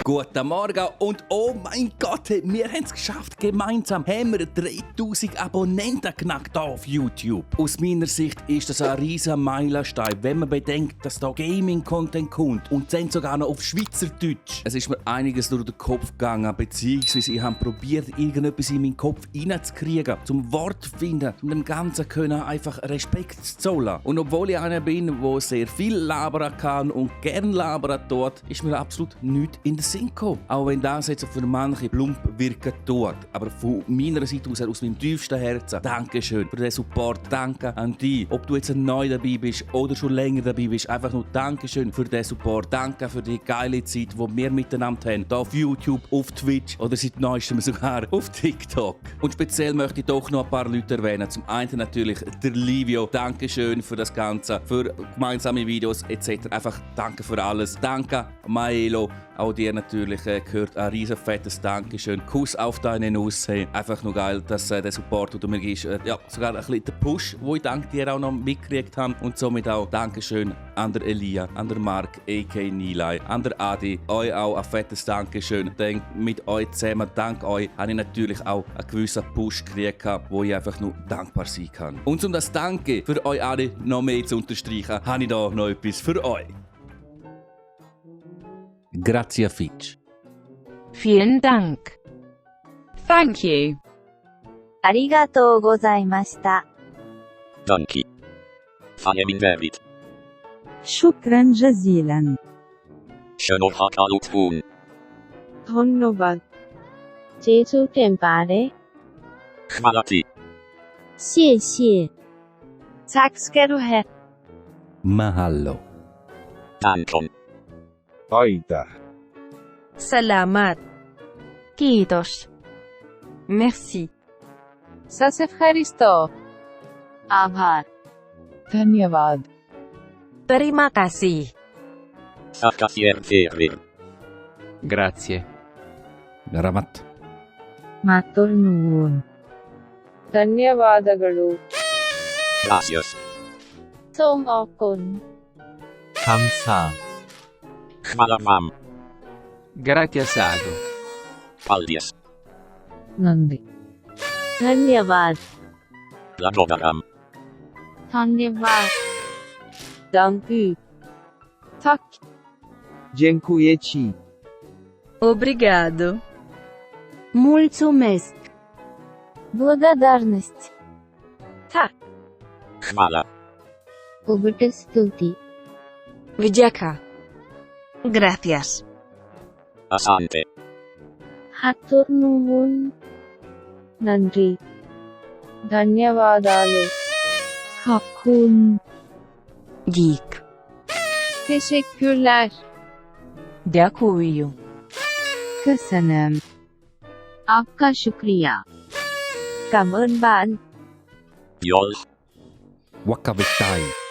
Guten Morgen und oh mein Gott, wir haben es geschafft. Gemeinsam haben wir 3000 Abonnenten knackt auf YouTube. Aus meiner Sicht ist das ein riesen Meilenstein, wenn man bedenkt, dass da Gaming-Content kommt und dann sogar noch auf Schweizerdeutsch. Es ist mir einiges durch den Kopf gegangen, beziehungsweise ich habe probiert, irgendetwas in meinen Kopf reinzukriegen, zum Wort zu finden, um dem Ganzen können einfach Respekt zu zollen. Und obwohl ich einer bin, der sehr viel labern kann und gern labern tut, ist mir absolut nichts in den Sinn gekommen. Auch wenn das jetzt für manche plump wirken tut. Aber von meiner Seite aus meinem tiefsten Herzen, Dankeschön für den Support, danke an dich. Ob du jetzt neu dabei bist oder schon länger dabei bist, einfach nur Dankeschön für den Support. Danke für die geile Zeit, die wir miteinander haben. Hier auf YouTube, auf Twitch oder seit neuestem sogar auf TikTok. Und speziell möchte ich doch noch ein paar Leute erwähnen. Zum einen natürlich der Livio. Dankeschön für das Ganze, für gemeinsame Videos etc. Einfach danke für alles. Danke, Maelo. Auch dir natürlich gehört ein riesen fettes Dankeschön. Kuss auf deine Nuss. Hey. Einfach nur geil, dass der Support, den du mir gibst, ja, sogar ein bisschen der Push, den ich dank dir auch noch mitgekriegt habe. Und somit auch Dankeschön an der Elia, an der Mark, a.k. Nilay, an der Adi. Euch auch ein fettes Dankeschön. Denn mit euch zusammen, dank euch, habe ich natürlich auch einen gewissen Push gekriegt, wo ich einfach nur dankbar sein kann. Und um das Danke für euch alle noch mehr zu unterstreichen, habe ich da noch etwas für euch. Grazie Fitch. Vielen Dank. Thank you. ありがとうございました。 Danke. Fayemin David. شكرا جزيلا. Shanohak Alutun. ধন্যবাদ। 제주 템파레. Chmalati. 谢谢。 Tack ska du ha. Mahalo. Dankom. Aitäh. Salamat. Kiitos. Merci. Σας ευχαριστώ. आभार। धन्यवाद। Terima kasih. Sakasier Tervir. Grazie. Ramat. ಮಾತುಲ್ ನೂನ್. ಧನ್ಯವಾದಗಳು. Gracias. សូមអរគុណ 감사. Chmalamam. Gratiasado. Paldies. なんで धन्यवाद Blagodaram. धन्यवाद Dank u. Tack. Dziękuję ci. Obrigado. Mulțumesc. Благодарность. Tack. Chmala. Ubită స్తుతి. Vďaka. Gracias. Asante. హతుర్ నువ్వున్. Nandri. ధన్యవాదాలు. ขอบคุณ Geek. Teşekkürler. Дякую. Köszönöm. आपका शुक्रिया. Cảm ơn bạn. Yol. Wakavetai.